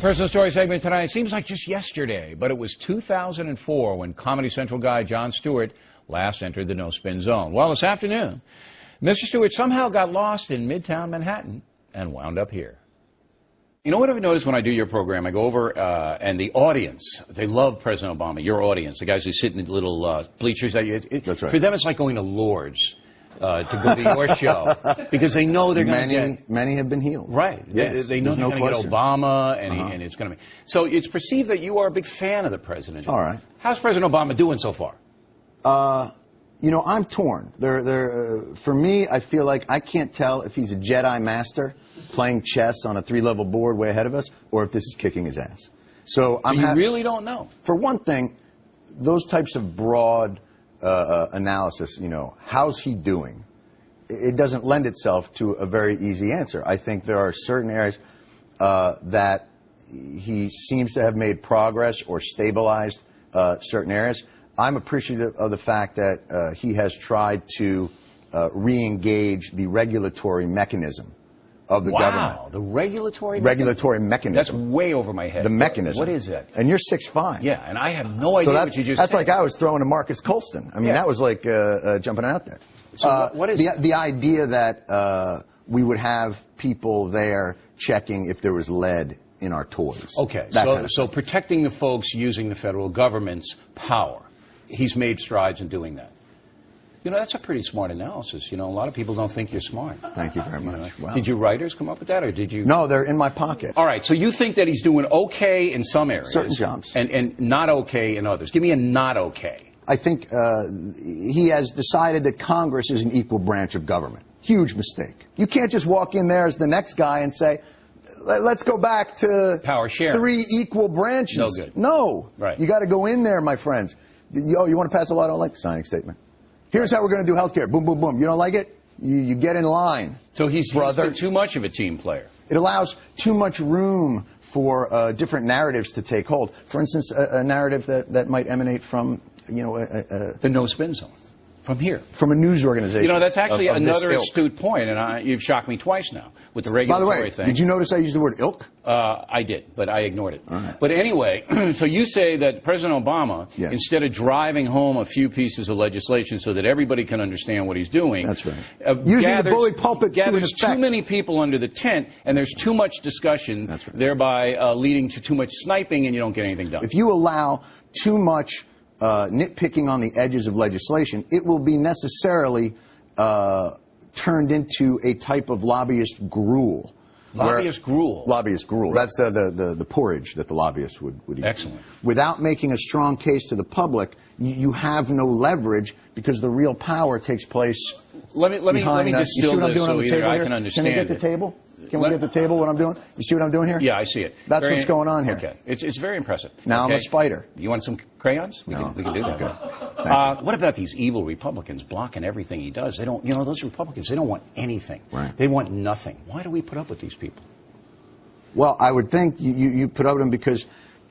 Personal story segment tonight. Seems like just yesterday, but it was 2004 when Comedy Central guy Jon Stewart last entered the no-spin zone. Well, this afternoon, Mr. Stewart somehow got lost in Midtown Manhattan and wound up here. You know what I've noticed when I do your program? I go over, and the audience, they love President Obama, your audience, the guys who sit in the little bleachers. That's right. For them, it's like going to Lourdes. To go to your show, because they know they're going to get... Many have been healed. Right. Yes. They know they're going to get Obama, and it's going to be... So it's perceived that you are a big fan of the president. All right. How's President Obama doing so far? You know, I'm torn. For me, I feel like I can't tell if he's a Jedi master playing chess on a 3-level board way ahead of us, or if this is kicking his ass. So you really don't know? For one thing, those types of broad... analysis, you know, how's he doing? It doesn't lend itself to a very easy answer. I think there are certain areas that he seems to have made progress or stabilized certain areas. I'm appreciative of the fact that he has tried to re-engage the regulatory mechanism of the government. Wow, the regulatory mechanism. That's way over my head. The mechanism. What is that? And you're 6'5". Yeah, and I have no idea what you just said. That's said. like I was throwing to Marcus Colston. I mean, that was like jumping out there. So what is the idea that we would have people there checking if there was lead in our toys. Okay, so protecting the folks using the federal government's power. He's made strides in doing that. You know, that's a pretty smart analysis. You know, a lot of people don't think you're smart. Thank you very much. Wow. Did your writers come up with that, or did you? No, they're in my pocket. All right, so you think that he's doing okay in some areas. Certain jobs. And not okay in others. Give me a not okay. I think he has decided that Congress is an equal branch of government. Huge mistake. You can't just walk in there as the next guy and say, let's go back to power sharing. 3 equal branches. No good. No. Right. You got to go in there, my friends. You want to pass a law I don't like? Signing statement. Here's how we're going to do health care. Boom, boom, boom. You don't like it? You get in line. So he's too much of a team player. It allows too much room for different narratives to take hold. For instance, a narrative that might emanate from, you know, the no-spin zone. From here. From a news organization. You know, that's actually another astute point, and you've shocked me twice now with the regulatory thing. By the way, did you notice I used the word ilk? I did, but I ignored it. All right. But anyway, so you say that President Obama, instead of driving home a few pieces of legislation so that everybody can understand what he's doing, that's right. Using the bully pulpit gathers too many people under the tent, and there's too much discussion, that's right. thereby leading to too much sniping, and you don't get anything done. If you allow too much nitpicking on the edges of legislation, it will be necessarily turned into a type of lobbyist gruel. Lobbyist gruel? Lobbyist gruel. Right. That's the porridge that the lobbyists would eat. Excellent. Without making a strong case to the public, you have no leverage because the real power takes place. Let me distill this so either I can understand it. Can we get the table? Can we get the table, what I'm doing? You see what I'm doing here? Yeah, I see it. That's what's going on here. Okay. It's very impressive. Now I'm a spider. You want some crayons? We can do that. Okay. What about these evil Republicans blocking everything he does? They don't, you know, those Republicans, they don't want anything. Right. They want nothing. Why do we put up with these people? Well, I would think you put up with them because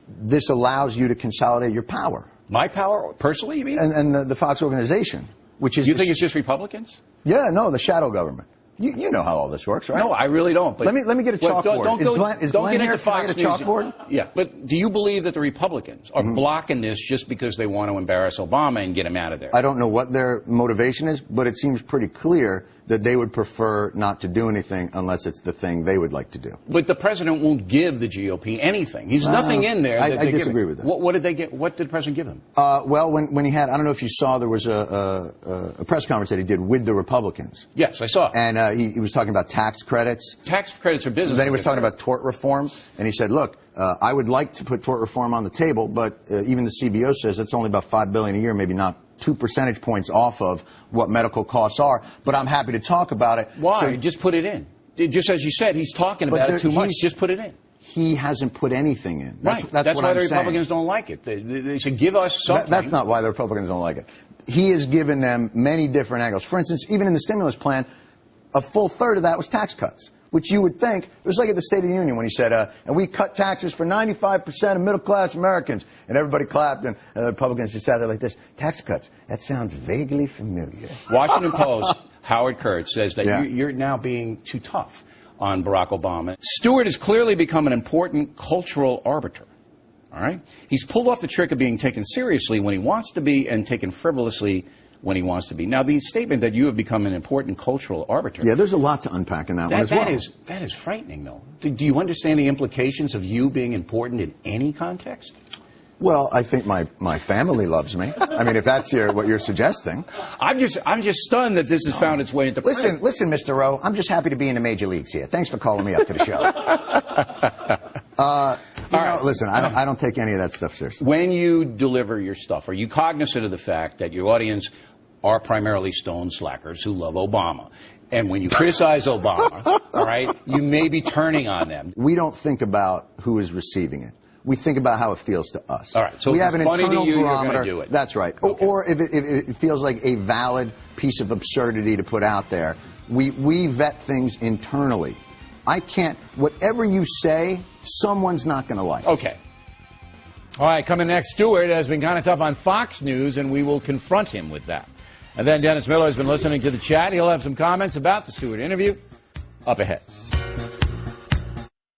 this allows you to consolidate your power. My power, personally, you mean? And the Fox organization, which is... You think it's just Republicans? Yeah, no, the shadow government. You know how all this works, right? No, I really don't. But let me get a chalkboard. Don't get into Fox News. Can I get a chalkboard? Yeah, but do you believe that the Republicans are blocking this just because they want to embarrass Obama and get him out of there? I don't know what their motivation is, but it seems pretty clear that they would prefer not to do anything unless it's the thing they would like to do. But the president won't give the GOP anything. He's nothing in there. I disagree with that. What did they get? What did the president give them? Well, when he had, I don't know if you saw, there was a press conference that he did with the Republicans. Yes, I saw. And he was talking about tax credits. Tax credits are business. Then he was talking about tort reform, and he said, look, I would like to put tort reform on the table, but even the CBO says it's only about $5 billion a year, maybe not 2 percentage points off of what medical costs are, but I'm happy to talk about it. Why? So, just put it in. Just as you said, he's talking about it too much. Just put it in. He hasn't put anything in. That's why the Republicans don't like it. They should give us something. That's not why the Republicans don't like it. He has given them many different angles. For instance, even in the stimulus plan, a full third of that was tax cuts, which you would think, it was like at the State of the Union when he said, and we cut taxes for 95% of middle-class Americans. And everybody clapped, and the Republicans just sat there like this. Tax cuts, that sounds vaguely familiar. Washington Post, Howard Kurtz says that you're now being too tough. on Barack Obama. Stewart has clearly become an important cultural arbiter. All right? He's pulled off the trick of being taken seriously when he wants to be and taken frivolously when he wants to be. Now, the statement that you have become an important cultural arbiter. Yeah, there's a lot to unpack in that one as well. That is frightening, though. Do you understand the implications of you being important in any context? Well, I think my family loves me. I mean, if that's what you're suggesting. I'm just stunned that this has found its way into print. Listen, Mr. Rowe, I'm just happy to be in the major leagues here. Thanks for calling me up to the show. Listen, I don't take any of that stuff seriously. When you deliver your stuff, are you cognizant of the fact that your audience are primarily stone slackers who love Obama? And when you criticize Obama, all right, you may be turning on them. We don't think about who is receiving it. We think about how it feels to us. All right, so we if have it's an funny internal to you, barometer. you're going to do it. That's right. Okay. Or if it feels like a valid piece of absurdity to put out there, we vet things internally. I can't, whatever you say, someone's not going to like. Okay. All right, coming next, Stewart has been kind of tough on Fox News, and we will confront him with that. And then Dennis Miller has been listening to the chat. He'll have some comments about the Stewart interview up ahead.